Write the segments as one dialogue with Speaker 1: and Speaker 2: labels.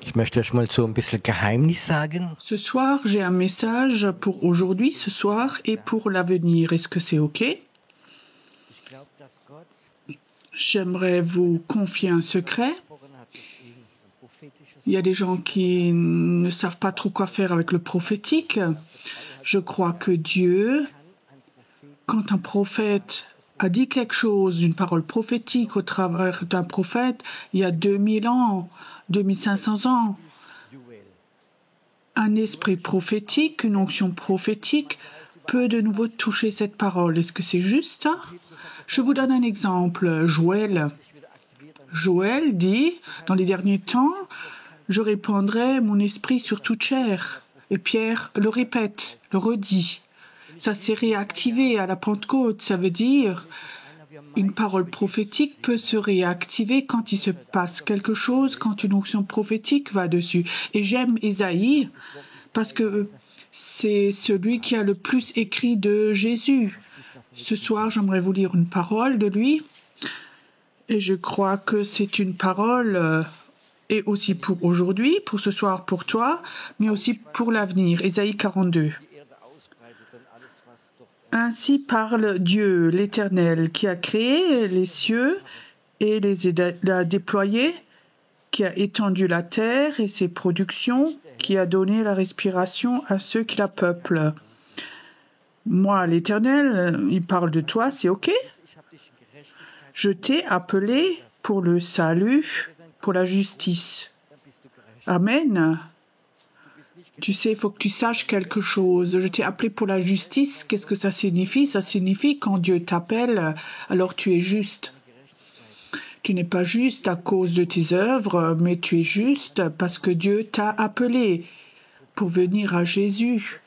Speaker 1: Ich möchte euch mal so ein bisschen Geheimnis sagen.
Speaker 2: Ce soir, j'ai un message pour aujourd'hui, ce soir, et pour l'avenir. Est-ce que c'est OK? J'aimerais vous confier un secret. Il y a des gens qui ne savent pas trop quoi faire avec le prophétique. Je crois que Dieu, quand un prophète a dit quelque chose, une parole prophétique au travers d'un prophète, il y a 2000 ans, 2500 ans, un esprit prophétique, une onction prophétique peut de nouveau toucher cette parole. Est-ce que c'est juste ça? Je vous donne un exemple. Joël dit, dans les derniers temps, je répandrai mon esprit sur toute chair. Et Pierre le répète, le redit. Ça s'est réactivé à la Pentecôte. Ça veut dire une parole prophétique peut se réactiver quand il se passe quelque chose, quand une onction prophétique va dessus. Et j'aime Ésaïe parce que c'est celui qui a le plus écrit de Jésus. Ce soir, j'aimerais vous lire une parole de lui. Et je crois que c'est une parole et aussi pour aujourd'hui, pour ce soir, pour toi, mais aussi pour l'avenir. Ésaïe 42. Ainsi parle Dieu, l'Éternel, qui a créé les cieux et les a déployés, qui a étendu la terre et ses productions, qui a donné la respiration à ceux qui la peuplent. Moi, l'Éternel, il parle de toi, c'est OK? Je t'ai appelé pour le salut, pour la justice. Amen. Tu sais, il faut que tu saches quelque chose. Je t'ai appelé pour la justice. Qu'est-ce que ça signifie? Ça signifie quand Dieu t'appelle, alors tu es juste. Tu n'es pas juste à cause de tes œuvres, mais tu es juste parce que Dieu t'a appelé pour venir à Jésus.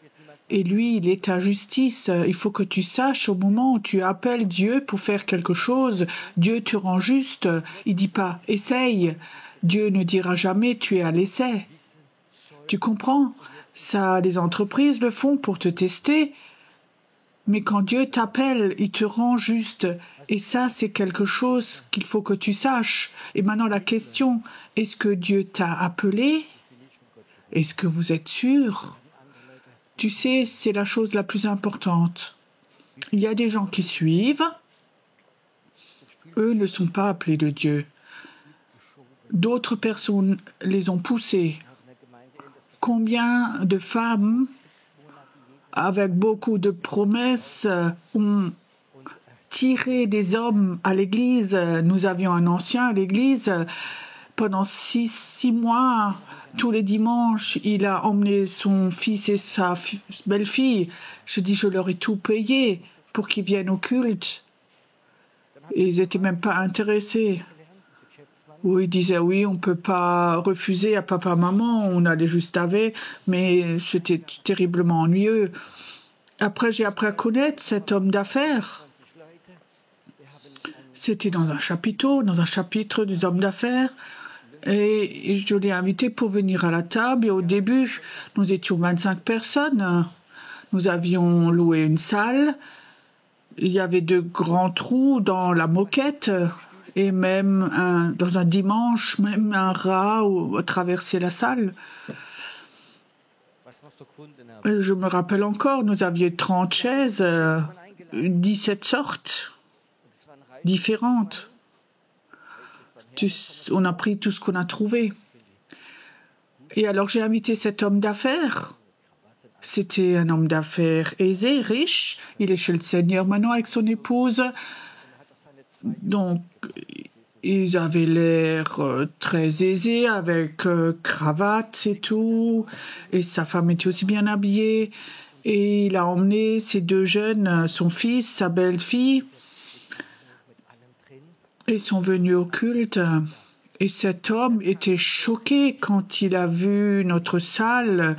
Speaker 2: Et lui, il est ta justice. Il faut que tu saches au moment où tu appelles Dieu pour faire quelque chose, Dieu te rend juste. Il dit pas « essaye ». Dieu ne dira jamais « tu es à l'essai ». Tu comprends? Ça, les entreprises le font pour te tester. Mais quand Dieu t'appelle, il te rend juste. Et ça, c'est quelque chose qu'il faut que tu saches. Et maintenant, la question, est-ce que Dieu t'a appelé? Est-ce que vous êtes sûr? Tu sais, c'est la chose la plus importante. Il y a des gens qui suivent. Eux ne sont pas appelés de Dieu. D'autres personnes les ont poussés. Combien de femmes, avec beaucoup de promesses, ont tiré des hommes à l'église? Nous avions un ancien à l'église. Pendant six mois, tous les dimanches, il a emmené son fils et sa belle-fille. Je dis, je leur ai tout payé pour qu'ils viennent au culte. Et ils n'étaient même pas intéressés. Où il disait oui, on ne peut pas refuser à papa, maman, on allait juste avec, mais c'était terriblement ennuyeux. Après, j'ai appris à connaître cet homme d'affaires. C'était dans un chapitre des hommes d'affaires. Et je l'ai invité pour venir à la table. Et au début, nous étions 25 personnes. Nous avions loué une salle. Il y avait de grands trous dans la moquette. Et même dans un dimanche, même un rat a traversé la salle. Je me rappelle encore, nous avions 30 chaises, 17 sortes différentes. On a pris tout ce qu'on a trouvé. Et alors j'ai invité cet homme d'affaires. C'était un homme d'affaires aisé, riche. Il est chez le Seigneur maintenant avec son épouse. Donc, ils avaient l'air très aisés, avec cravate et tout. Et sa femme était aussi bien habillée. Et il a emmené ses deux jeunes, son fils, sa belle-fille. Ils sont venus au culte. Et cet homme était choqué quand il a vu notre salle.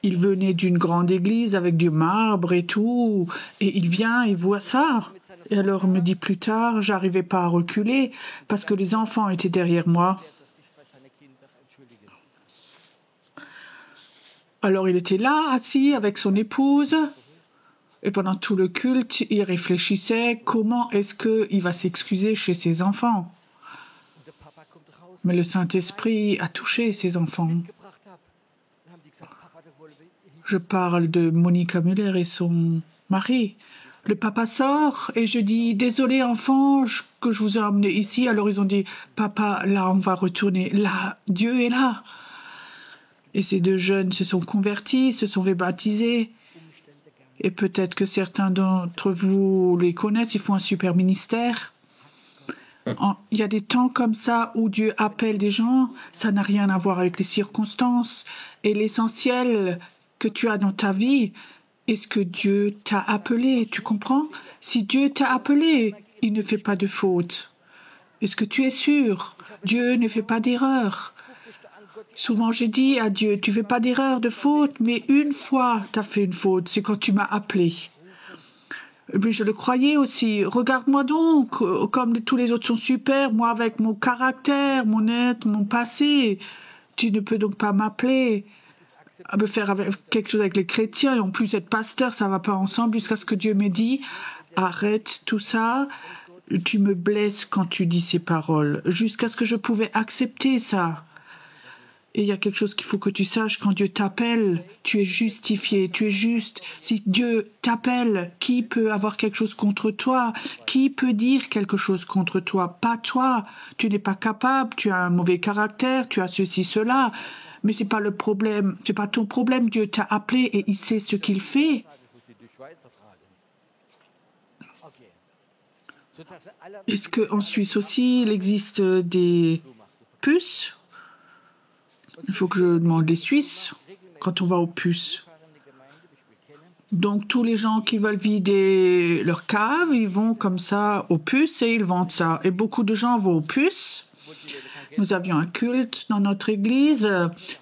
Speaker 2: Il venait d'une grande église avec du marbre et tout. Et il vient, il voit ça. Et alors, il me dit plus tard, j'arrivais pas à reculer parce que les enfants étaient derrière moi. Alors, il était là, assis avec son épouse. Et pendant tout le culte, il réfléchissait comment est-ce qu'il va s'excuser chez ses enfants. Mais le Saint-Esprit a touché ses enfants. Je parle de Monica Müller et son mari. Le papa sort et je dis « Désolé enfant que je vous ai emmené ici ». Alors ils ont dit « Papa, là on va retourner. Là, Dieu est là ». Et ces deux jeunes se sont convertis, se sont fait baptiser. Et peut-être que certains d'entre vous les connaissent, ils font un super ministère. Il y a des temps comme ça où Dieu appelle des gens, ça n'a rien à voir avec les circonstances. Et l'essentiel que tu as dans ta vie, est-ce que Dieu t'a appelé, tu comprends? Si Dieu t'a appelé, il ne fait pas de faute. Est-ce que tu es sûr? Dieu ne fait pas d'erreur. Souvent j'ai dit à Dieu, tu fais pas d'erreur, de faute, mais une fois tu as fait une faute, c'est quand tu m'as appelé. Mais je le croyais aussi. Regarde-moi donc, comme tous les autres sont super, moi avec mon caractère, mon être, mon passé, tu ne peux donc pas m'appeler à me faire quelque chose avec les chrétiens et en plus être pasteur, ça va pas ensemble jusqu'à ce que Dieu m'ait dit arrête tout ça, tu me blesses quand tu dis ces paroles, jusqu'à ce que je pouvais accepter ça. Et il y a quelque chose qu'il faut que tu saches, quand Dieu t'appelle, tu es justifié, tu es juste. Si Dieu t'appelle, qui peut avoir quelque chose contre toi? Qui peut dire quelque chose contre toi? Pas toi. Tu n'es pas capable, tu as un mauvais caractère, tu as ceci, cela. Mais c'est pas le problème, c'est pas ton problème. Dieu t'a appelé et il sait ce qu'il fait. Est-ce qu'en Suisse aussi, il existe des puces? Il faut que je demande les Suisses quand on va aux puces. Donc tous les gens qui veulent vider leur cave, ils vont comme ça aux puces et ils vendent ça. Et beaucoup de gens vont aux puces. Nous avions un culte dans notre église.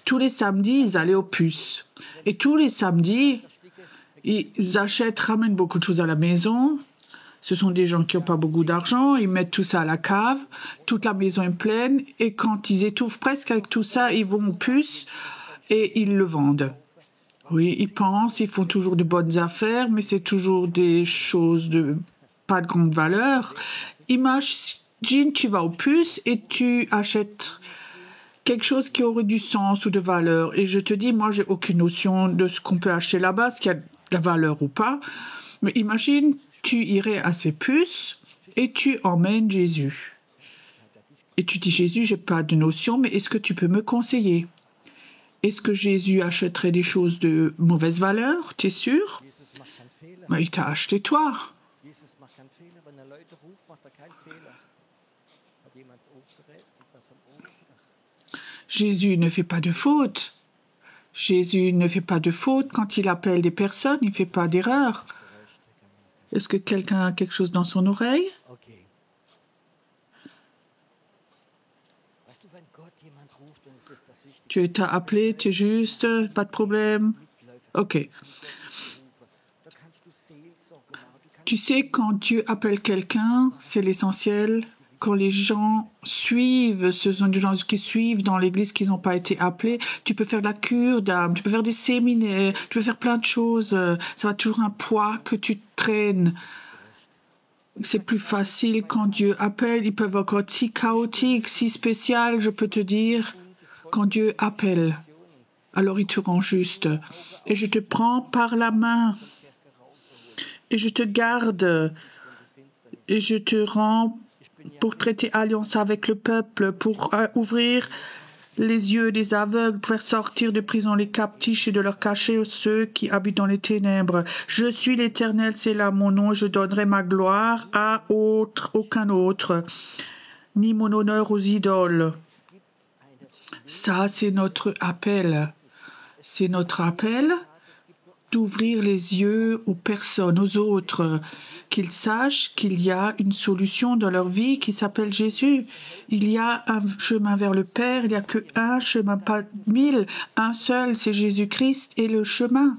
Speaker 2: Tous les samedis, ils allaient aux puces. Et tous les samedis, ils ramènent beaucoup de choses à la maison. Ce sont des gens qui n'ont pas beaucoup d'argent, ils mettent tout ça à la cave, toute la maison est pleine, et quand ils étouffent presque avec tout ça, ils vont aux puces et ils le vendent. Oui, ils pensent, ils font toujours de bonnes affaires, mais c'est toujours des choses de pas de grande valeur. Imagine, tu vas aux puces et tu achètes quelque chose qui aurait du sens ou de valeur. Et je te dis, moi, j'ai aucune notion de ce qu'on peut acheter là-bas, ce qui a de la valeur ou pas. Mais imagine, tu irais à ces puces et tu emmènes Jésus. Et tu dis, Jésus, j'ai pas de notion, mais est-ce que tu peux me conseiller? Est-ce que Jésus achèterait des choses de mauvaise valeur? Tu es sûr? Mais il t'a acheté toi. Jésus ne fait pas de faute. Jésus ne fait pas de faute quand il appelle des personnes, il ne fait pas d'erreur. Est-ce que quelqu'un a quelque chose dans son oreille? Tu t'as appelé, tu es juste, pas de problème. Ok. Tu sais, quand Dieu appelle quelqu'un, c'est l'essentiel. Quand les gens suivent, ce sont des gens qui suivent dans l'église qui n'ont pas été appelés, tu peux faire de la cure d'âme, tu peux faire des séminaires, tu peux faire plein de choses. Ça va toujours un poids que tu traînes. C'est plus facile quand Dieu appelle. Ils peuvent encore être si chaotiques, si spécial, je peux te dire. Quand Dieu appelle, alors il te rend juste. Et je te prends par la main. Et je te garde. Et je te rends pour traiter alliance avec le peuple, pour ouvrir les yeux des aveugles, pour faire sortir de prison les captifs et de leur cacher ceux qui habitent dans les ténèbres. Je suis l'Éternel, c'est là mon nom, je donnerai ma gloire à aucun autre, ni mon honneur aux idoles. Ça, c'est notre appel. C'est notre appel. d'ouvrir les yeux aux personnes, aux autres, qu'ils sachent qu'il y a une solution dans leur vie qui s'appelle Jésus. Il y a un chemin vers le Père, il n'y a qu'un chemin, pas 1000, un seul, c'est Jésus-Christ et le chemin.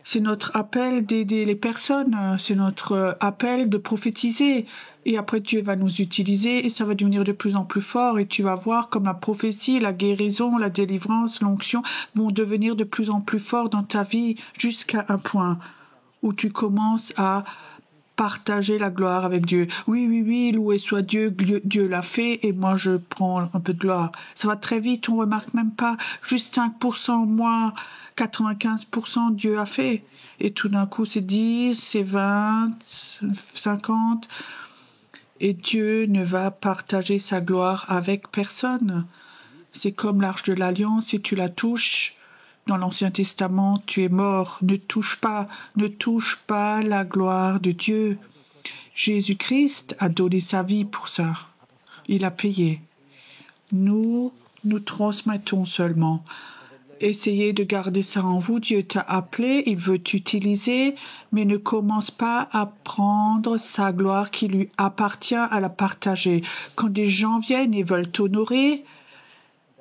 Speaker 2: C'est notre appel d'aider les personnes, c'est notre appel de prophétiser. Et après, Dieu va nous utiliser et ça va devenir de plus en plus fort. Et tu vas voir comme la prophétie, la guérison, la délivrance, l'onction vont devenir de plus en plus forts dans ta vie jusqu'à un point où tu commences à partager la gloire avec Dieu. Oui, oui, oui, loué soit Dieu, Dieu l'a fait et moi je prends un peu de gloire. Ça va très vite, on remarque même pas. Juste 5%, moi, 95% Dieu a fait. Et tout d'un coup, c'est 10, c'est 20, 50. Et Dieu ne va partager sa gloire avec personne. C'est comme l'arche de l'Alliance, si tu la touches, dans l'Ancien Testament, tu es mort. Ne touche pas la gloire de Dieu. Jésus-Christ a donné sa vie pour ça. Il a payé. Nous transmettons seulement. Essayez de garder ça en vous. Dieu t'a appelé, il veut t'utiliser, mais ne commence pas à prendre sa gloire qui lui appartient, à la partager. Quand des gens viennent et veulent t'honorer,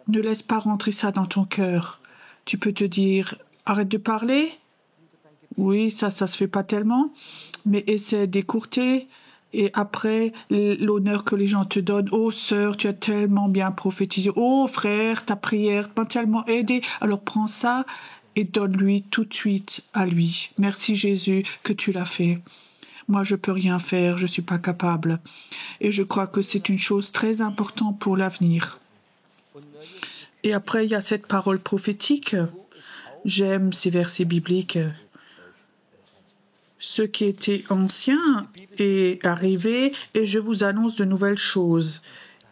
Speaker 2: ne laisse pas rentrer ça dans ton cœur. Tu peux te dire, arrête de parler. Oui, ça se fait pas tellement, mais essaie d'écourter. Et après, l'honneur que les gens te donnent, oh sœur, tu as tellement bien prophétisé, oh frère, ta prière m'a tellement aidé, alors prends ça et donne-lui tout de suite à lui. Merci Jésus que tu l'as fait. Moi, je peux rien faire, je suis pas capable. Et je crois que c'est une chose très importante pour l'avenir. Et après, il y a cette parole prophétique. J'aime ces versets bibliques. Ce qui était ancien est arrivé et je vous annonce de nouvelles choses.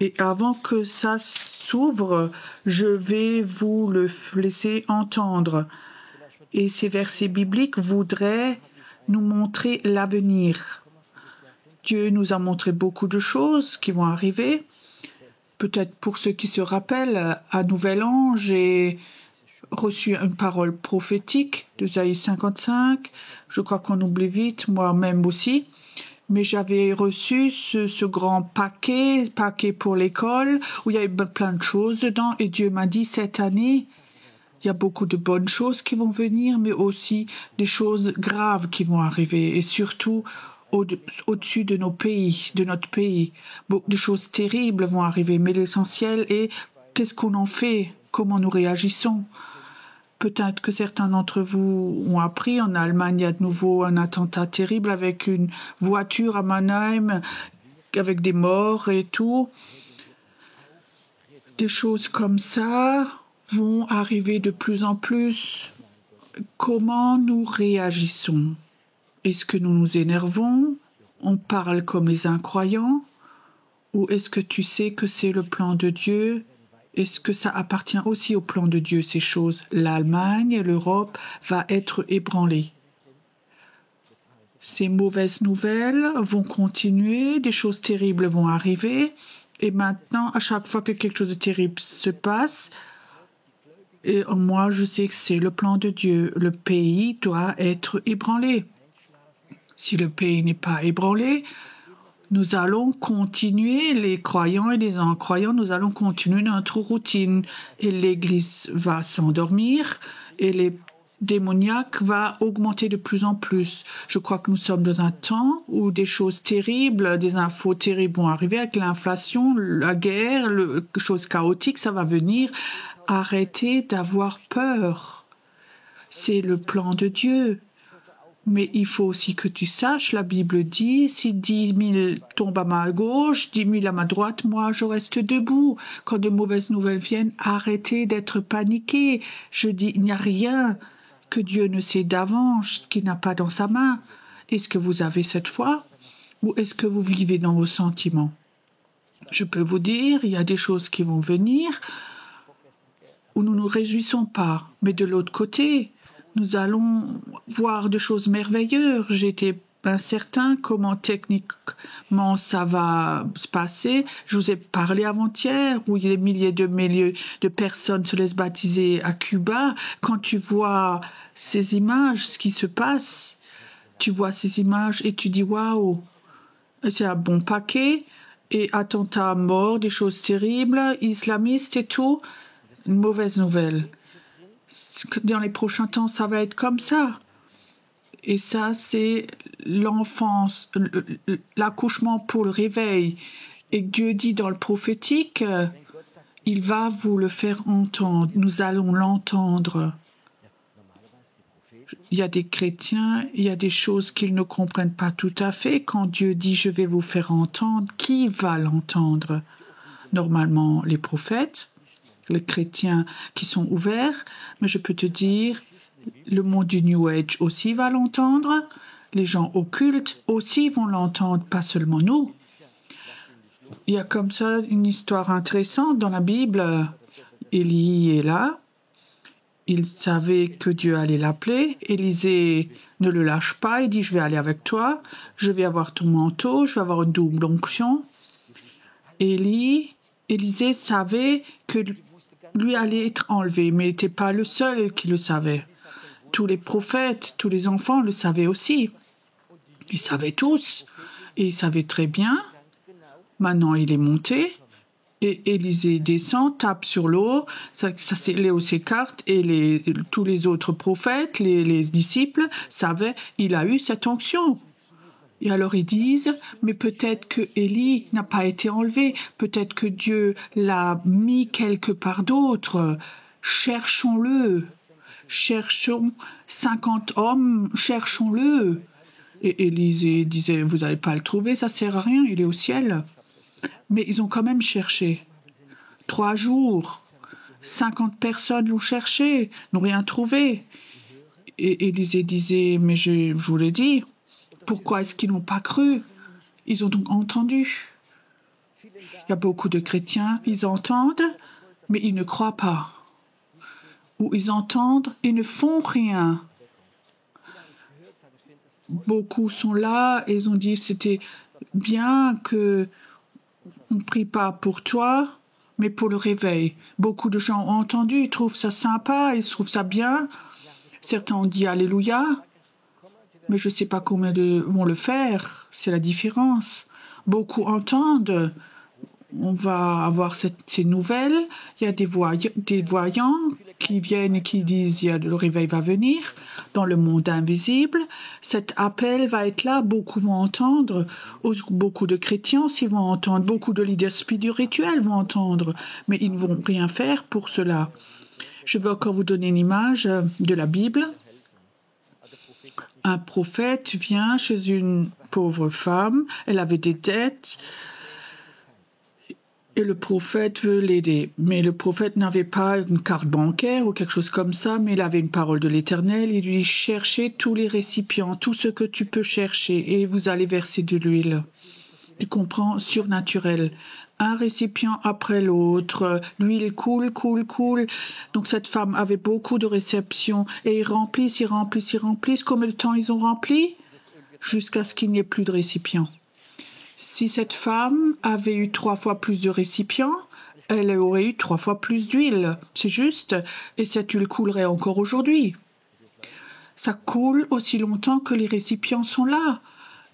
Speaker 2: Et avant que ça s'ouvre, je vais vous le laisser entendre. Et ces versets bibliques voudraient nous montrer l'avenir. Dieu nous a montré beaucoup de choses qui vont arriver. Peut-être pour ceux qui se rappellent, à Nouvel An, j'ai reçu une parole prophétique d'Ésaïe 55. Je crois qu'on oublie vite, moi-même aussi. Mais j'avais reçu ce grand paquet pour l'école, où il y avait plein de choses dedans. Et Dieu m'a dit, cette année, il y a beaucoup de bonnes choses qui vont venir, mais aussi des choses graves qui vont arriver. Et surtout, au-dessus de nos pays, de notre pays. Beaucoup de choses terribles vont arriver. Mais l'essentiel est, qu'est-ce qu'on en fait? Comment nous réagissons? Peut-être que certains d'entre vous ont appris, en Allemagne, il y a de nouveau un attentat terrible avec une voiture à Mannheim, avec des morts et tout. Des choses comme ça vont arriver de plus en plus. Comment nous réagissons? Est-ce que nous nous énervons? On parle comme les incroyants? Ou est-ce que tu sais que c'est le plan de Dieu? Est-ce que ça appartient aussi au plan de Dieu, ces choses? L'Allemagne, l'Europe va être ébranlée. Ces mauvaises nouvelles vont continuer, des choses terribles vont arriver. Et maintenant, à chaque fois que quelque chose de terrible se passe, et moi, je sais que c'est le plan de Dieu. Le pays doit être ébranlé. Si le pays n'est pas ébranlé, nous allons continuer, les croyants et les incroyants, nous allons continuer notre routine. Et l'Église va s'endormir et les démoniaques va augmenter de plus en plus. Je crois que nous sommes dans un temps où des choses terribles, des infos terribles vont arriver avec l'inflation, la guerre, les choses chaotiques, ça va venir. Arrêtez d'avoir peur. C'est le plan de Dieu. Mais il faut aussi que tu saches, la Bible dit, si 10 000 tombent à ma gauche, 10 000 à ma droite, moi je reste debout. Quand de mauvaises nouvelles viennent, arrêtez d'être paniqués. Je dis, il n'y a rien que Dieu ne sait d'avance, qu'il n'a pas dans sa main. Est-ce que vous avez cette foi? Ou est-ce que vous vivez dans vos sentiments? Je peux vous dire, il y a des choses qui vont venir où nous ne nous réjouissons pas. Mais de l'autre côté, nous allons voir des choses merveilleuses. J'étais incertain comment techniquement ça va se passer. Je vous ai parlé avant-hier où des milliers de personnes se laissent baptiser à Cuba. Quand tu vois ces images, ce qui se passe, tu vois ces images et tu dis waouh, c'est un bon paquet. Et attentats à mort, des choses terribles, islamistes et tout, une mauvaise nouvelle. Dans les prochains temps, ça va être comme ça. Et ça, c'est l'enfance, l'accouchement pour le réveil. Et Dieu dit dans le prophétique, il va vous le faire entendre. Nous allons l'entendre. Il y a des chrétiens, il y a des choses qu'ils ne comprennent pas tout à fait. Quand Dieu dit « je vais vous faire entendre », qui va l'entendre? Normalement, les prophètes, les chrétiens qui sont ouverts, mais je peux te dire, le monde du New Age aussi va l'entendre, les gens occultes aussi vont l'entendre, pas seulement nous. Il y a comme ça une histoire intéressante dans la Bible. Élie est là. Il savait que Dieu allait l'appeler. Élisée ne le lâche pas. Il dit, je vais aller avec toi. Je vais avoir ton manteau. Je vais avoir une double onction. Élisée savait que lui allait être enlevé, mais il n'était pas le seul qui le savait. Tous les prophètes, tous les enfants le savaient aussi. Ils savaient tous. Et ils savaient très bien. Maintenant, il est monté. Et Élisée descend, tape sur l'eau, l'eau s'écarte et tous les autres prophètes, les disciples savaient, il a eu cette onction. Et alors ils disent, mais peut-être que Élie n'a pas été enlevé, peut-être que Dieu l'a mis quelque part d'autre. Cherchons-le, cherchons 50 hommes, cherchons-le. Et Élisée disait, vous n'allez pas le trouver, ça sert à rien, il est au ciel. Mais ils ont quand même cherché. 3 jours, 50 personnes l'ont cherché, n'ont rien trouvé. Et Élisée disait, mais je vous l'ai dit, pourquoi est-ce qu'ils n'ont pas cru? Ils ont donc entendu. Il y a beaucoup de chrétiens, ils entendent, mais ils ne croient pas. Ou ils entendent et ne font rien. Beaucoup sont là et ils ont dit, c'était bien que on ne prie pas pour toi, mais pour le réveil. Beaucoup de gens ont entendu, ils trouvent ça sympa, ils trouvent ça bien. Certains ont dit Alléluia, mais je ne sais pas combien vont le faire. C'est la différence. Beaucoup entendent. On va avoir ces nouvelles. Il y a des voyants qui viennent et qui disent le réveil va venir dans le monde invisible. Cet appel va être là. Beaucoup vont entendre. Beaucoup de chrétiens aussi vont entendre. Beaucoup de leaders spirituels vont entendre. Mais ils ne vont rien faire pour cela. Je vais encore vous donner une image de la Bible. Un prophète vient chez une pauvre femme. Elle avait des dettes. Et le prophète veut l'aider. Mais le prophète n'avait pas une carte bancaire ou quelque chose comme ça, mais il avait une parole de l'Éternel. Il lui dit, cherchez tous les récipients, tout ce que tu peux chercher, et vous allez verser de l'huile. Tu comprends? Surnaturel. Un récipient après l'autre. L'huile coule. Donc cette femme avait beaucoup de réceptions. Et ils remplissent. Combien de temps ils ont rempli? Jusqu'à ce qu'il n'y ait plus de récipients. Si cette femme avait eu 3 fois plus de récipients, elle aurait eu 3 fois plus d'huile. C'est juste. Et cette huile coulerait encore aujourd'hui. Ça coule aussi longtemps que les récipients sont là.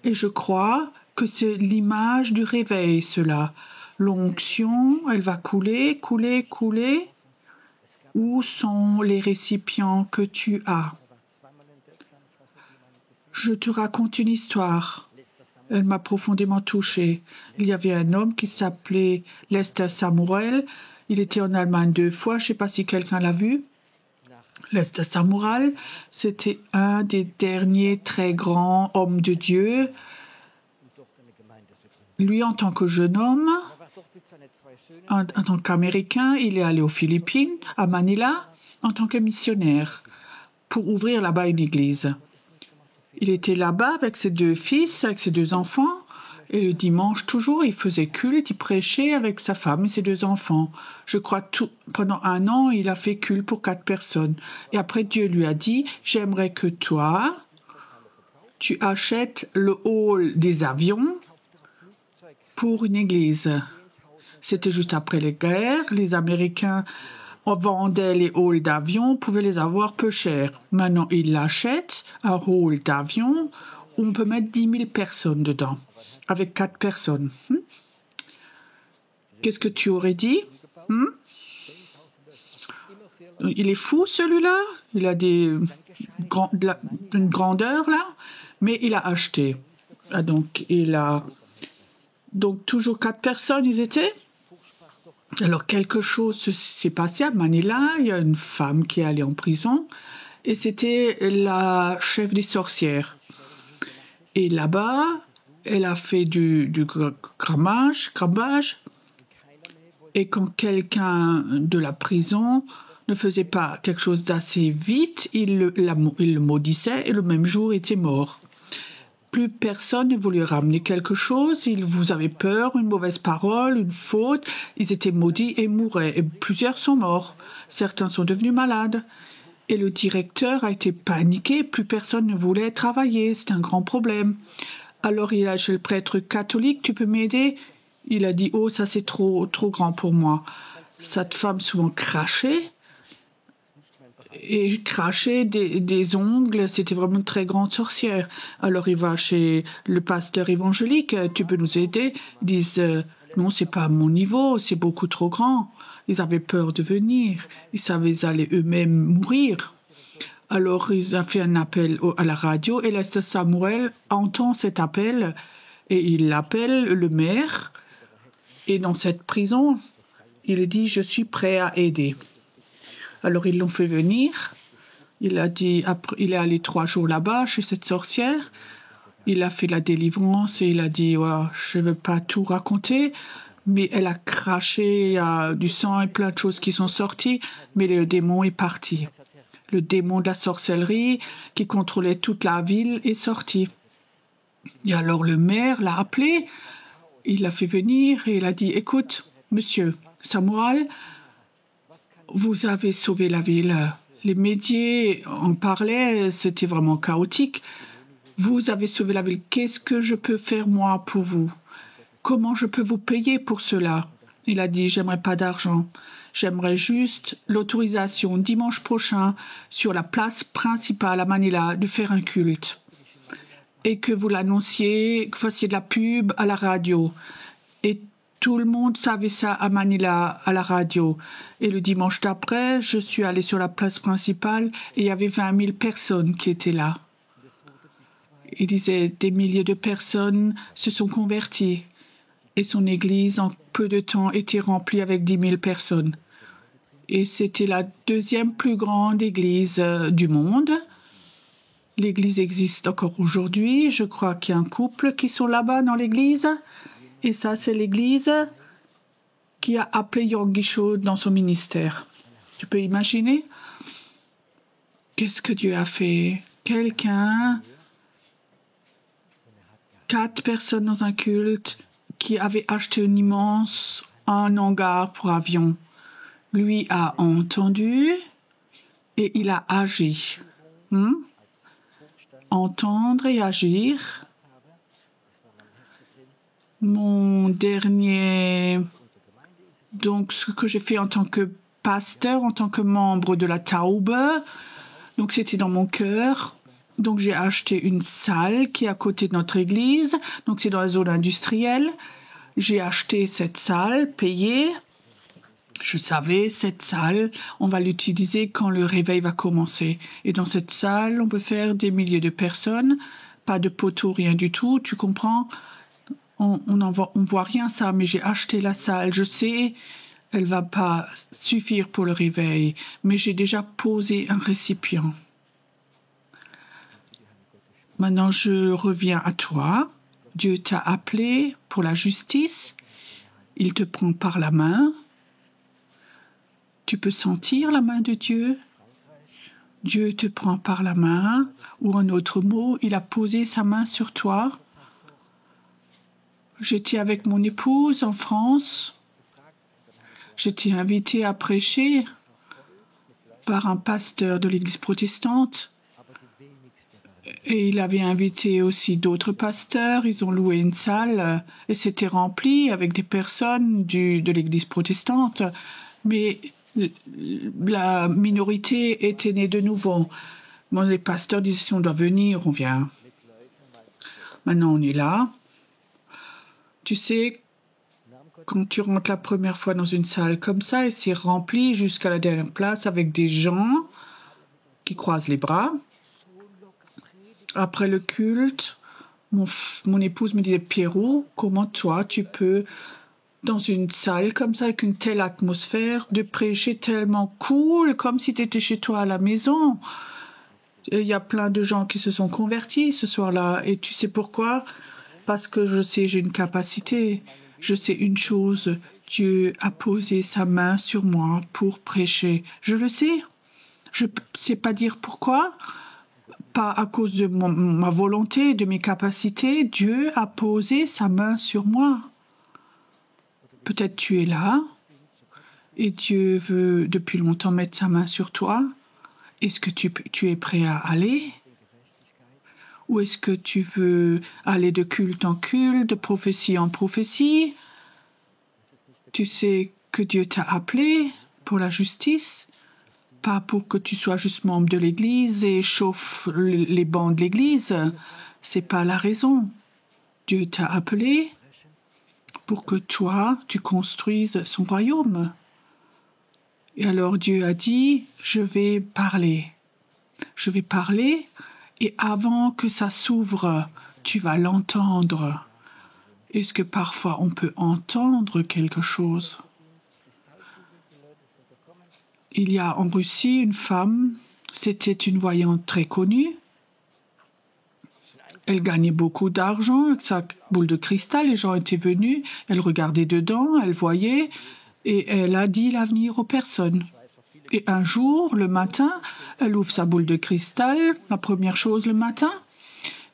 Speaker 2: Et je crois que c'est l'image du réveil, cela. L'onction, elle va couler. Où sont les récipients que tu as? Je te raconte une histoire. Elle m'a profondément touchée. Il y avait un homme qui s'appelait Lester Samuel. Il était en Allemagne 2 fois. Je ne sais pas si quelqu'un l'a vu. Lester Samuel, c'était un des derniers très grands hommes de Dieu. Lui, en tant que jeune homme, en tant qu'Américain, il est allé aux Philippines, à Manila, en tant que missionnaire, pour ouvrir là-bas une église. Il était là-bas avec ses 2 fils, avec ses 2 enfants, et le dimanche toujours, il faisait culte, il prêchait avec sa femme et ses 2 enfants. Je crois pendant 1 an, il a fait culte pour 4 personnes. Et après, Dieu lui a dit, j'aimerais que toi, tu achètes le hall des avions pour une église. C'était juste après les guerres. Les Américains vendaient les halls d'avions, pouvaient les avoir peu cher. Maintenant, ils achètent un hall d'avion où on peut mettre 10 000 personnes dedans, avec 4 personnes. Qu'est-ce que tu aurais dit? Il est fou, celui-là. Il a une grandeur, là. Mais il a acheté. Donc, toujours 4 personnes, ils étaient. Alors, quelque chose s'est passé à Manila. Il y a une femme qui est allée en prison. Et c'était la chef des sorcières. Et là-bas, elle a fait du grammage. Et quand quelqu'un de la prison ne faisait pas quelque chose d'assez vite, il le maudissait et le même jour était mort. Plus personne ne voulait ramener quelque chose, vous avaient peur, une mauvaise parole, une faute, ils étaient maudits et mouraient. Et plusieurs sont morts, certains sont devenus malades. Et le directeur a été paniqué, plus personne ne voulait travailler, c'est un grand problème. Alors il a chez le prêtre catholique, tu peux m'aider? Il a dit, oh ça c'est trop grand pour moi. Cette femme souvent crachait, et crachait des ongles, c'était vraiment une très grande sorcière. Alors il va chez le pasteur évangélique, tu peux nous aider? Ils disent, non c'est pas à mon niveau, c'est beaucoup trop grand. Ils avaient peur de venir, ils savaient qu'ils allaient eux-mêmes mourir. Alors ils ont fait un appel à la radio et Lester Samuel entend cet appel et il appelle le maire. Et dans cette prison, il dit, je suis prêt à aider. Alors ils l'ont fait venir. Il a dit, après, il est allé 3 jours là-bas chez cette sorcière. Il a fait la délivrance et il a dit, oh, je ne veux pas tout raconter, mais elle a craché, il y a du sang et plein de choses qui sont sorties, mais le démon est parti. Le démon de la sorcellerie qui contrôlait toute la ville est sorti. Et alors le maire l'a appelé, il l'a fait venir et il a dit, écoute, monsieur Samuel, vous avez sauvé la ville. Les médias en parlaient, c'était vraiment chaotique. Vous avez sauvé la ville. Qu'est-ce que je peux faire, moi, pour vous? Comment je peux vous payer pour cela? Il a dit, j'aimerais pas d'argent. J'aimerais juste l'autorisation dimanche prochain sur la place principale à Manila de faire un culte. Et que vous l'annonciez, que vous fassiez de la pub à la radio. Et tout le monde savait ça à Manila, à la radio. Et le dimanche d'après, je suis allée sur la place principale et il y avait 20 000 personnes qui étaient là. Il disait, des milliers de personnes se sont converties. Et son église, en peu de temps, était remplie avec 10 000 personnes. Et c'était la 2e plus grande église du monde. L'église existe encore aujourd'hui. Je crois qu'il y a un couple qui sont là-bas dans l'église. Et ça, c'est l'église qui a appelé Yonggi dans son ministère. Tu peux imaginer? Qu'est-ce que Dieu a fait? Quelqu'un, 4 personnes dans un culte qui avait acheté un hangar pour avion. Lui a entendu et il a agi. Entendre et agir. Mon dernier... Donc, ce que j'ai fait en tant que pasteur, en tant que membre de la Taube, donc c'était dans mon cœur. Donc, j'ai acheté une salle qui est à côté de notre église. Donc, c'est dans la zone industrielle. J'ai acheté cette salle, payé. Je savais, cette salle, on va l'utiliser quand le réveil va commencer. Et dans cette salle, on peut faire des milliers de personnes. Pas de poteau, rien du tout, tu comprends? On voit rien ça, mais j'ai acheté la salle. Je sais, elle va pas suffire pour le réveil, mais j'ai déjà posé un récipient. Maintenant, je reviens à toi. Dieu t'a appelé pour la justice. Il te prend par la main. Tu peux sentir la main de Dieu. Dieu te prend par la main, ou en autre mot, il a posé sa main sur toi. J'étais avec mon épouse en France. J'étais invitée à prêcher par un pasteur de l'église protestante. Et il avait invité aussi d'autres pasteurs. Ils ont loué une salle et c'était rempli avec des personnes de l'église protestante. Mais la minorité était née de nouveau. Bon, les pasteurs disaient si on doit venir, on vient. Maintenant, on est là. Tu sais, quand tu rentres la première fois dans une salle comme ça et c'est rempli jusqu'à la dernière place avec des gens qui croisent les bras. Après le culte, mon épouse me disait, Pierrot, comment toi tu peux, dans une salle comme ça, avec une telle atmosphère, de prêcher tellement cool, comme si tu étais chez toi à la maison. Il y a plein de gens qui se sont convertis ce soir-là. Et tu sais pourquoi? Parce que je sais, j'ai une capacité. Je sais une chose, Dieu a posé sa main sur moi pour prêcher. Je le sais. Je ne sais pas dire pourquoi. Pas à cause de ma volonté, de mes capacités. Dieu a posé sa main sur moi. Peut-être tu es là et Dieu veut depuis longtemps mettre sa main sur toi. Est-ce que tu es prêt à aller? Ou est-ce que tu veux aller de culte en culte, de prophétie en prophétie? Tu sais que Dieu t'a appelé pour la justice, pas pour que tu sois juste membre de l'Église et chauffe les bancs de l'Église. C'est pas la raison. Dieu t'a appelé pour que toi, tu construises son royaume. Et alors Dieu a dit, je vais parler. Je vais parler et avant que ça s'ouvre, tu vas l'entendre. Est-ce que parfois on peut entendre quelque chose? Il y a en Russie une femme, c'était une voyante très connue. Elle gagnait beaucoup d'argent avec sa boule de cristal. Les gens étaient venus, elle regardait dedans, elle voyait et elle a dit l'avenir aux personnes. Et un jour, le matin, elle ouvre sa boule de cristal, la première chose le matin,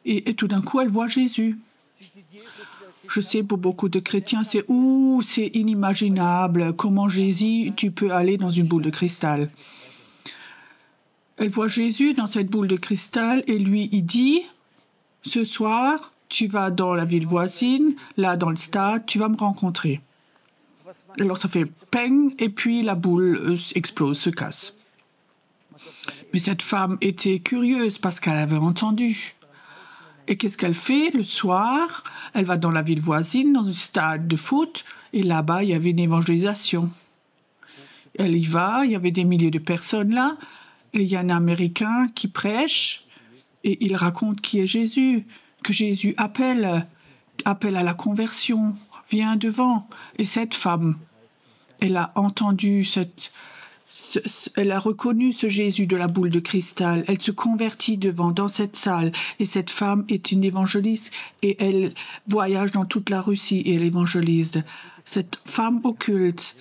Speaker 2: et tout d'un coup, elle voit Jésus. Je sais, pour beaucoup de chrétiens, c'est inimaginable. Comment Jésus, tu peux aller dans une boule de cristal? Elle voit Jésus dans cette boule de cristal et lui, il dit, ce soir, tu vas dans la ville voisine, là dans le stade, tu vas me rencontrer. Alors ça fait peng et puis la boule explose, se casse. Mais cette femme était curieuse parce qu'elle avait entendu. Et qu'est-ce qu'elle fait le soir? Elle va dans la ville voisine, dans un stade de foot, et là-bas, il y avait une évangélisation. Elle y va, il y avait des milliers de personnes là, et il y a un Américain qui prêche, et il raconte qui est Jésus, que Jésus appelle à la conversion, vient devant. Et cette femme, elle a entendu elle a reconnu ce Jésus de la boule de cristal. Elle se convertit dans cette salle. Et cette femme est une évangéliste et elle voyage dans toute la Russie et elle évangélise. Cette femme occulte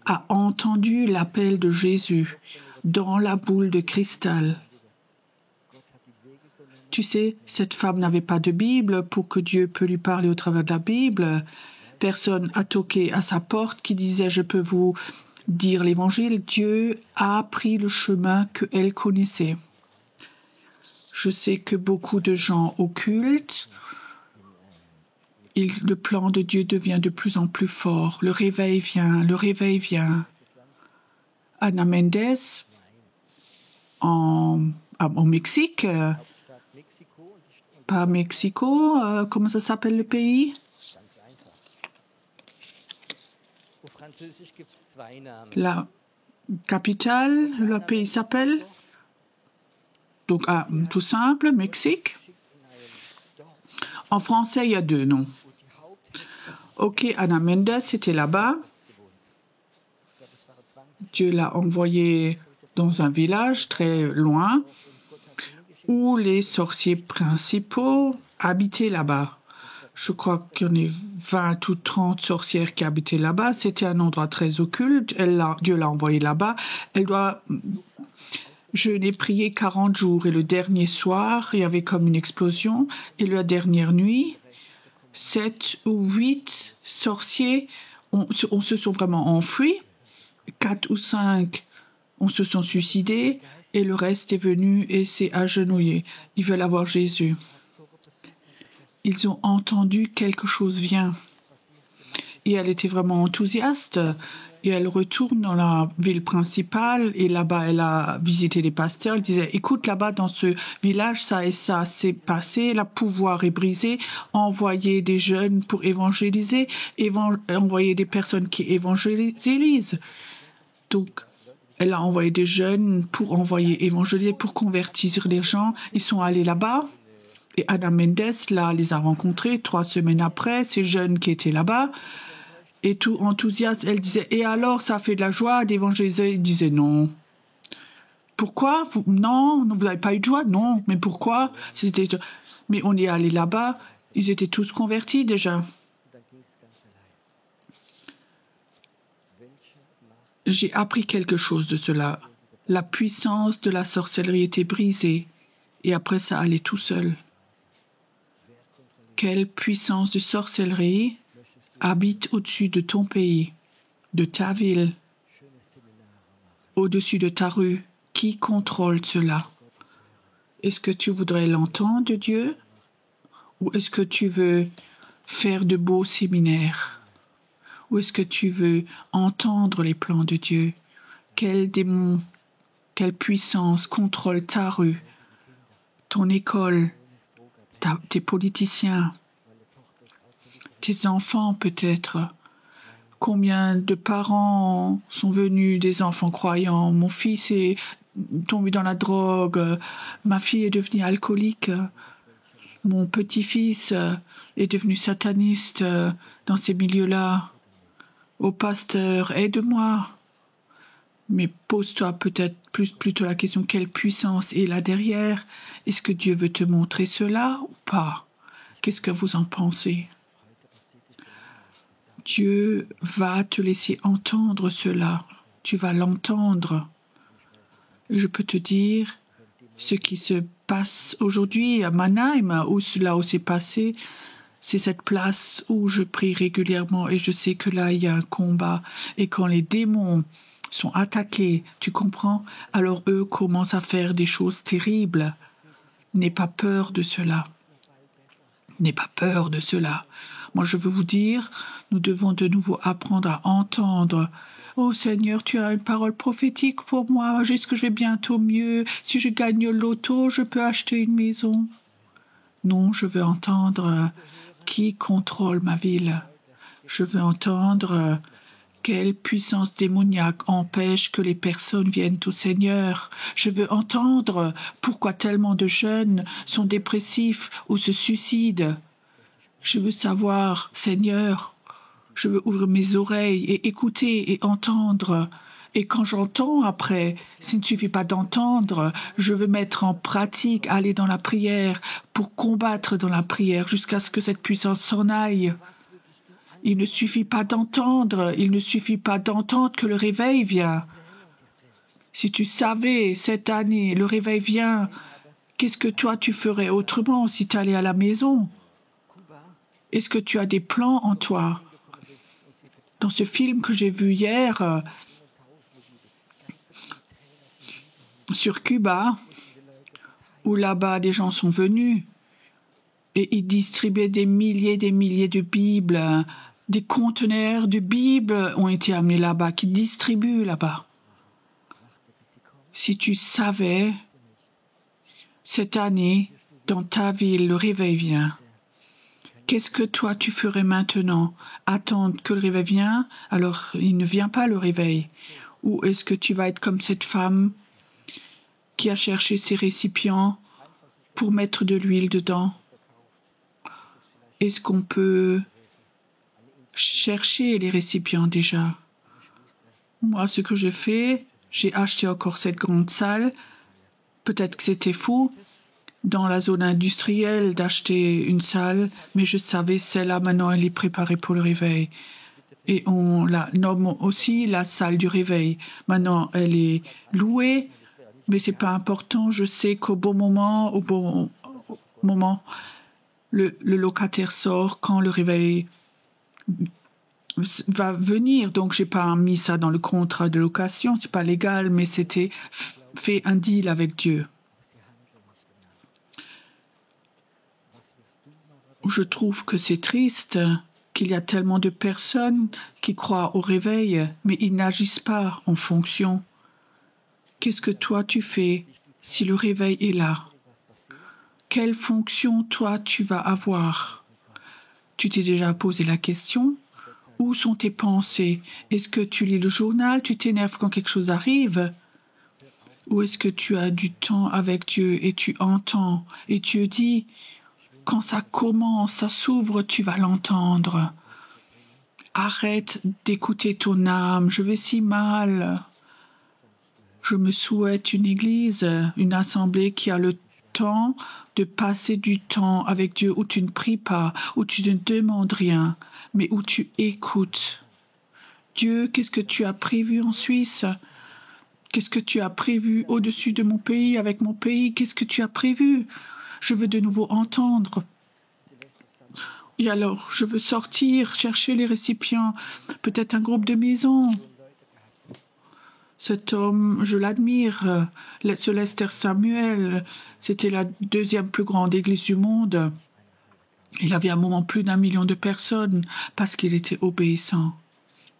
Speaker 2: a entendu l'appel de Jésus dans la boule de cristal. Tu sais, cette femme n'avait pas de Bible pour que Dieu puisse lui parler au travers de la Bible. Personne a toqué à sa porte qui disait « Je peux vous dire l'évangile ». Dieu a pris le chemin qu'elle connaissait. Je sais que beaucoup de gens occultent. Le plan de Dieu devient de plus en plus fort. Le réveil vient, le réveil vient. Ana Mendes, au Mexique, pas Mexico, comment ça s'appelle le pays? La capitale, le pays s'appelle? Donc, tout simple, Mexique. En français, il y a deux noms. Ok, Ana Mendes était là-bas. Dieu l'a envoyée dans un village très loin où les sorciers principaux habitaient là-bas. Je crois qu'il y en a 20 ou 30 sorcières qui habitaient là-bas. C'était un endroit très occulte. Dieu l'a envoyée là-bas. Elle doit jeûner, prier 40 jours. Et le dernier soir, il y avait comme une explosion. Et la dernière nuit, 7 ou 8 sorciers se sont vraiment enfuis. 4 ou 5 se sont suicidés. et le reste est venu et s'est agenouillé. Ils veulent avoir Jésus. Ils ont entendu quelque chose vient. Et elle était vraiment enthousiaste. Et elle retourne dans la ville principale et là-bas, elle a visité les pasteurs. Elle disait, écoute, là-bas, dans ce village, ça et ça s'est passé, le pouvoir est brisé, envoyer des jeunes pour évangéliser, envoyer des personnes qui évangélisent. Donc, elle a envoyé des jeunes pour envoyer évangéliser, pour convertir les gens. Ils sont allés là-bas. Et Anna Mendes, là, les a rencontrés 3 semaines après, ces jeunes qui étaient là-bas. Et tout enthousiaste, elle disait, et alors, ça fait de la joie d'évangéliser? Il disait, non. Pourquoi? Non, vous n'avez pas eu de joie? Non. Mais pourquoi? Mais on est allé là-bas, ils étaient tous convertis déjà. J'ai appris quelque chose de cela. La puissance de la sorcellerie était brisée, et après ça allait tout seul. Quelle puissance de sorcellerie habite au-dessus de ton pays, de ta ville, au-dessus de ta rue? Qui contrôle cela? Est-ce que tu voudrais l'entendre de Dieu? Ou est-ce que tu veux faire de beaux séminaires? Ou est-ce que tu veux entendre les plans de Dieu? Quel démon, quelle puissance contrôle ta rue, ton école, tes politiciens, tes enfants peut-être? Combien de parents sont venus, des enfants croyants? Mon fils est tombé dans la drogue, ma fille est devenue alcoolique, mon petit-fils est devenu sataniste dans ces milieux-là. Ô pasteur, aide-moi. Mais pose-toi peut-être plutôt la question, quelle puissance est là derrière? Est-ce que Dieu veut te montrer cela ou pas? Qu'est-ce que vous en pensez? Dieu va te laisser entendre cela. Tu vas l'entendre. Et je peux te dire, ce qui se passe aujourd'hui à Mannheim, là où c'est passé, c'est cette place où je prie régulièrement et je sais que là, il y a un combat. Et quand les démons sont attaqués, tu comprends? Alors eux commencent à faire des choses terribles. N'aie pas peur de cela. N'aie pas peur de cela. Moi, je veux vous dire, nous devons de nouveau apprendre à entendre. Oh Seigneur, tu as une parole prophétique pour moi. Est-ce que je vais bientôt mieux? Si je gagne le loto, je peux acheter une maison. Non, je veux entendre qui contrôle ma ville. Je veux entendre quelle puissance démoniaque empêche que les personnes viennent au Seigneur. Je veux entendre pourquoi tellement de jeunes sont dépressifs ou se suicident. Je veux savoir, Seigneur, je veux ouvrir mes oreilles et écouter et entendre. Et quand j'entends après, s'il ne suffit pas d'entendre, je veux mettre en pratique, aller dans la prière pour combattre dans la prière jusqu'à ce que cette puissance s'en aille. Il ne suffit pas d'entendre, il ne suffit pas d'entendre que le réveil vient. Si tu savais, cette année, le réveil vient, qu'est-ce que toi tu ferais autrement si tu allais à la maison? Est-ce que tu as des plans en toi? Dans ce film que j'ai vu hier sur Cuba, où là-bas des gens sont venus et ils distribuaient des milliers de Bibles, des conteneurs de Bibles ont été amenés là-bas, qui distribuent là-bas. Si tu savais, cette année, dans ta ville, le réveil vient. Qu'est-ce que toi tu ferais maintenant? Attendre que le réveil vienne? Alors il ne vient pas le réveil. Ou est-ce que tu vas être comme cette femme qui a cherché ses récipients pour mettre de l'huile dedans? Est-ce qu'on peut chercher les récipients déjà? Moi, ce que j'ai fait, j'ai acheté encore cette grande salle. Peut-être que c'était fou dans la zone industrielle d'acheter une salle, mais je savais celle-là maintenant elle est préparée pour le réveil. Et on la nomme aussi la salle du réveil. Maintenant elle est louée, mais c'est pas important. Je sais qu'au bon moment, le locataire sort quand le réveil va venir. Donc j'ai pas mis ça dans le contrat de location, c'est pas légal, mais c'était fait un deal avec Dieu. Je trouve que c'est triste qu'il y a tellement de personnes qui croient au réveil, mais ils n'agissent pas en fonction. Qu'est-ce que toi tu fais si le réveil est là? Quelle fonction toi tu vas avoir? Tu t'es déjà posé la question? Où sont tes pensées? Est-ce que tu lis le journal, tu t'énerves quand quelque chose arrive? Ou est-ce que tu as du temps avec Dieu et tu entends et Dieu dit, quand ça commence, ça s'ouvre, tu vas l'entendre. Arrête d'écouter ton âme, je vais si mal. Je me souhaite une église, une assemblée qui a le temps de passer du temps avec Dieu, où tu ne pries pas, où tu ne demandes rien, mais où tu écoutes. Dieu, qu'est-ce que tu as prévu en Suisse? Qu'est-ce que tu as prévu au-dessus de mon pays, avec mon pays? Qu'est-ce que tu as prévu? Je veux de nouveau entendre. Et alors, je veux sortir, chercher les récipients, peut-être un groupe de maison. Cet homme, je l'admire, ce Lester Samuel, c'était la deuxième plus grande église du monde. Il avait à un moment plus d'1 million de personnes parce qu'il était obéissant.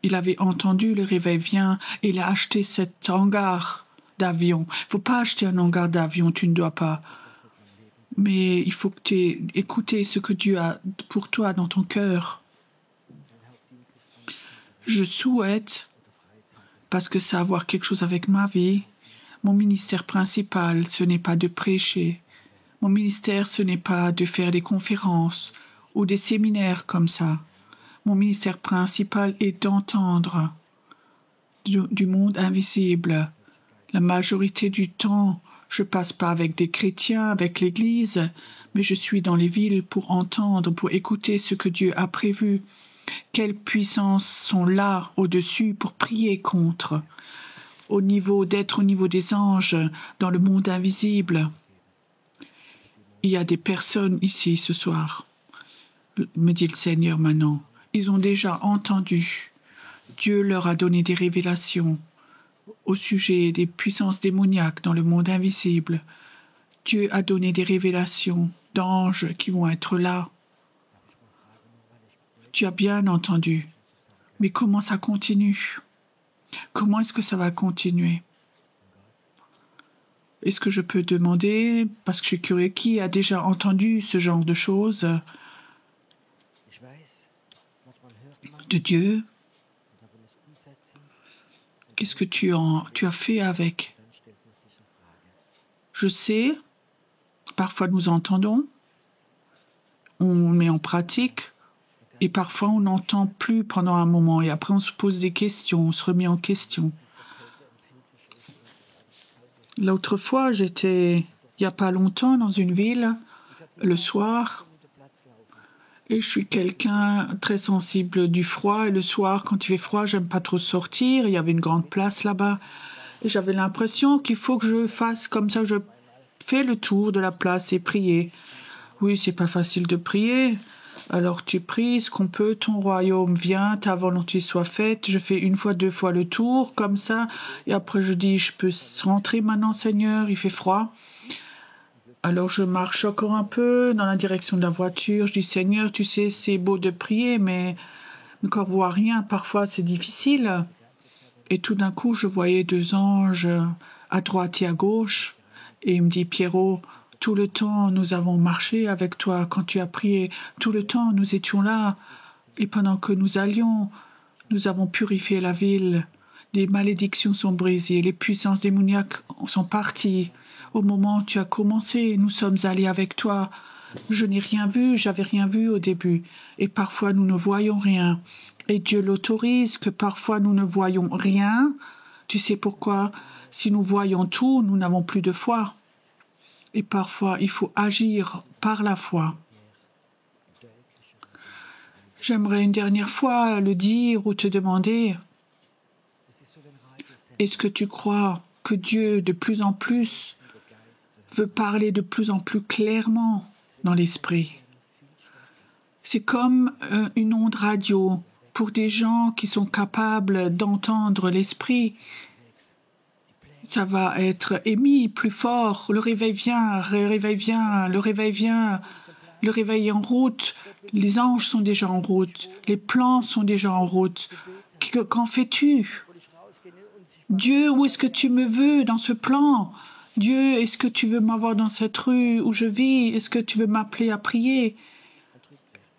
Speaker 2: Il avait entendu le réveil vient et il a acheté cet hangar d'avion. Il ne faut pas acheter un hangar d'avion, tu ne dois pas. Mais il faut que tu aies écouté ce que Dieu a pour toi dans ton cœur. Je souhaite, parce que ça a à voir quelque chose avec ma vie, mon ministère principal, ce n'est pas de prêcher. Mon ministère, ce n'est pas de faire des conférences ou des séminaires comme ça. Mon ministère principal est d'entendre du monde invisible. La majorité du temps, je passe pas avec des chrétiens, avec l'Église, mais je suis dans les villes pour entendre, pour écouter ce que Dieu a prévu. Quelles puissances sont là au-dessus pour prier contre, d'être au niveau des anges, dans le monde invisible. Il y a des personnes ici ce soir, me dit le Seigneur maintenant. Ils ont déjà entendu. Dieu leur a donné des révélations au sujet des puissances démoniaques dans le monde invisible. Dieu a donné des révélations d'anges qui vont être là. Tu as bien entendu. Mais comment ça continue? Comment est-ce que ça va continuer? Est-ce que je peux demander, parce que je suis curieux, qui a déjà entendu ce genre de choses de Dieu? Qu'est-ce que tu as fait avec? Je sais, parfois nous entendons, on met en pratique, et parfois on n'entend plus pendant un moment, et après on se pose des questions, on se remet en question. L'autre fois, j'étais, il n'y a pas longtemps, dans une ville, le soir, et je suis quelqu'un très sensible du froid, et le soir, quand il fait froid, j'aime pas trop sortir, il y avait une grande place là-bas, et j'avais l'impression qu'il faut que je fasse comme ça, je fais le tour de la place et prier. Oui, c'est pas facile de prier. Alors tu pries ce qu'on peut, ton royaume vient, ta volonté soit faite. Je fais 1 fois, 2 fois le tour, comme ça. Et après je dis, je peux rentrer maintenant, Seigneur, il fait froid. Alors je marche encore un peu dans la direction de la voiture. Je dis, Seigneur, tu sais, c'est beau de prier, mais encore voir rien, parfois c'est difficile. Et tout d'un coup, je voyais 2 anges à droite et à gauche. Et il me dit, Pierrot, tout le temps, nous avons marché avec toi quand tu as prié. Tout le temps, nous étions là. Et pendant que nous allions, nous avons purifié la ville. Les malédictions sont brisées. Les puissances démoniaques sont parties. Au moment où tu as commencé, nous sommes allés avec toi. Je n'ai rien vu, j'avais rien vu au début. Et parfois, nous ne voyons rien. Et Dieu l'autorise que parfois, nous ne voyons rien. Tu sais pourquoi? Si nous voyons tout, nous n'avons plus de foi. Et parfois, il faut agir par la foi. J'aimerais une dernière fois le dire ou te demander, est-ce que tu crois que Dieu, de plus en plus, veut parler de plus en plus clairement dans l'esprit? C'est comme une onde radio pour des gens qui sont capables d'entendre l'esprit. Ça va être émis plus fort. Le réveil vient, le réveil vient, le réveil vient. Le réveil est en route. Les anges sont déjà en route. Les plans sont déjà en route. Qu'en fais-tu? Dieu, où est-ce que tu me veux dans ce plan? Dieu, est-ce que tu veux m'avoir dans cette rue où je vis? Est-ce que tu veux m'appeler à prier?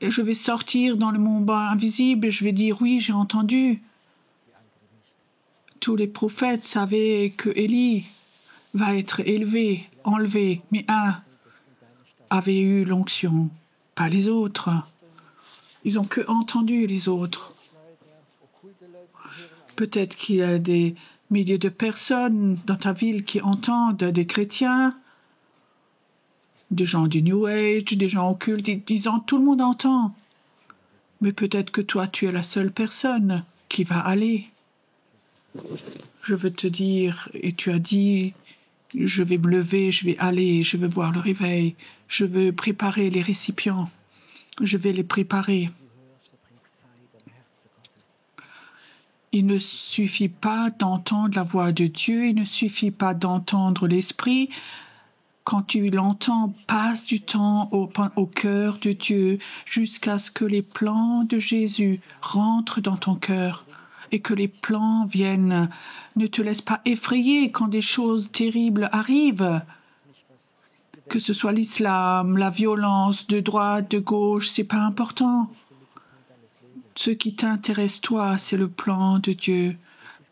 Speaker 2: Et je vais sortir dans le monde invisible et je vais dire oui, j'ai entendu. Tous les prophètes savaient que Élie va être élevé, enlevé, mais un avait eu l'onction, pas les autres. Ils ont que entendu les autres. Peut-être qu'il y a des milliers de personnes dans ta ville qui entendent des chrétiens, des gens du New Age, des gens occultes, disant tout le monde entend. Mais peut-être que toi, tu es la seule personne qui va aller. Je veux te dire, et tu as dit, je vais me lever, je vais aller, je veux voir le réveil, je veux préparer les récipients, je vais les préparer. Il ne suffit pas d'entendre la voix de Dieu, il ne suffit pas d'entendre l'Esprit. Quand tu l'entends, passe du temps au cœur de Dieu jusqu'à ce que les plans de Jésus rentrent dans ton cœur et que les plans viennent. Ne te laisse pas effrayer quand des choses terribles arrivent. Que ce soit l'islam, la violence de droite, de gauche, c'est pas important. Ce qui t'intéresse, toi, c'est le plan de Dieu.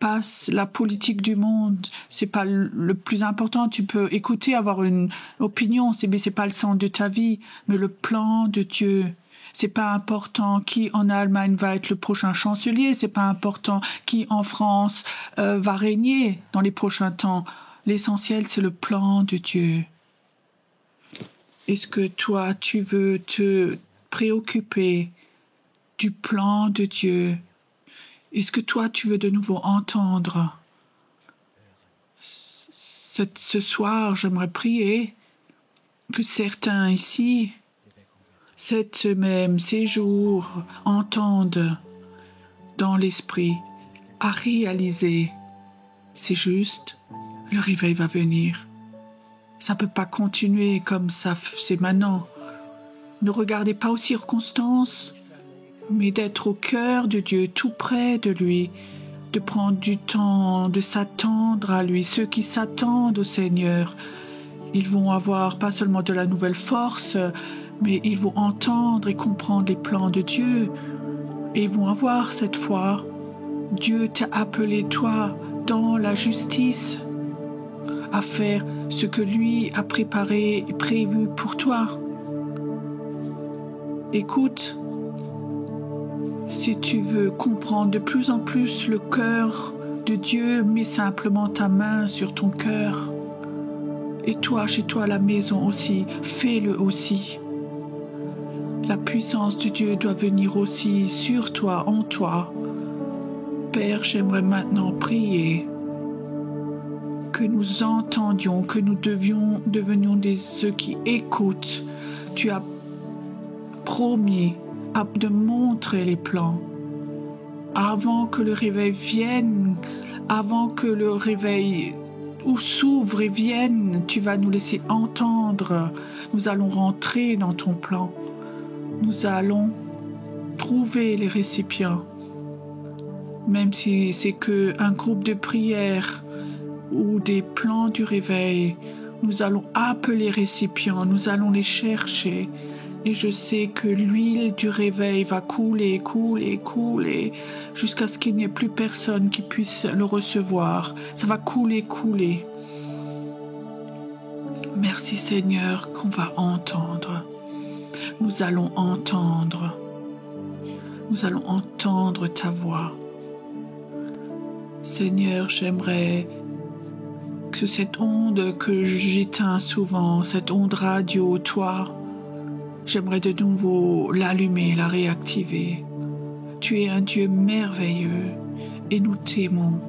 Speaker 2: Passe la politique du monde, c'est pas le plus important. Tu peux écouter, avoir une opinion, mais c'est pas le centre de ta vie. Mais le plan de Dieu, c'est pas important qui en Allemagne va être le prochain chancelier. C'est pas important qui en France va régner dans les prochains temps. L'essentiel, c'est le plan de Dieu. Est-ce que toi, tu veux te préoccuper du plan de Dieu? Est-ce que toi, tu veux de nouveau entendre? Ce soir, j'aimerais prier que certains ici, cette même séjour, entendent dans l'esprit à réaliser. C'est juste, le réveil va venir. Ça ne peut pas continuer comme ça, c'est maintenant. Ne regardez pas aux circonstances, mais d'être au cœur de Dieu, tout près de lui, de prendre du temps, de s'attendre à lui. Ceux qui s'attendent au Seigneur, ils vont avoir pas seulement de la nouvelle force, mais ils vont entendre et comprendre les plans de Dieu. Et ils vont avoir cette foi. Dieu t'a appelé, toi, dans la justice, à faire ce que lui a préparé et prévu pour toi. Écoute, si tu veux comprendre de plus en plus le cœur de Dieu, mets simplement ta main sur ton cœur. Et toi, chez toi à la maison aussi, fais-le aussi. La puissance de Dieu doit venir aussi sur toi, en toi. Père, j'aimerais maintenant prier que nous entendions, que nous devenions ceux qui écoutent. Tu as promis de montrer les plans. Avant que le réveil vienne, avant que le réveil s'ouvre et vienne, tu vas nous laisser entendre. Nous allons rentrer dans ton plan. Nous allons trouver les récipients. Même si c'est qu'un groupe de prière ou des plans du réveil, nous allons appeler les récipients, nous allons les chercher. Et je sais que l'huile du réveil va couler, couler, couler, jusqu'à ce qu'il n'y ait plus personne qui puisse le recevoir. Ça va couler, couler. Merci Seigneur qu'on va entendre. Nous allons entendre. Nous allons entendre ta voix. Seigneur, j'aimerais que cette onde que j'éteins souvent, cette onde radio, toi, j'aimerais de nouveau l'allumer, la réactiver. Tu es un Dieu merveilleux et nous t'aimons.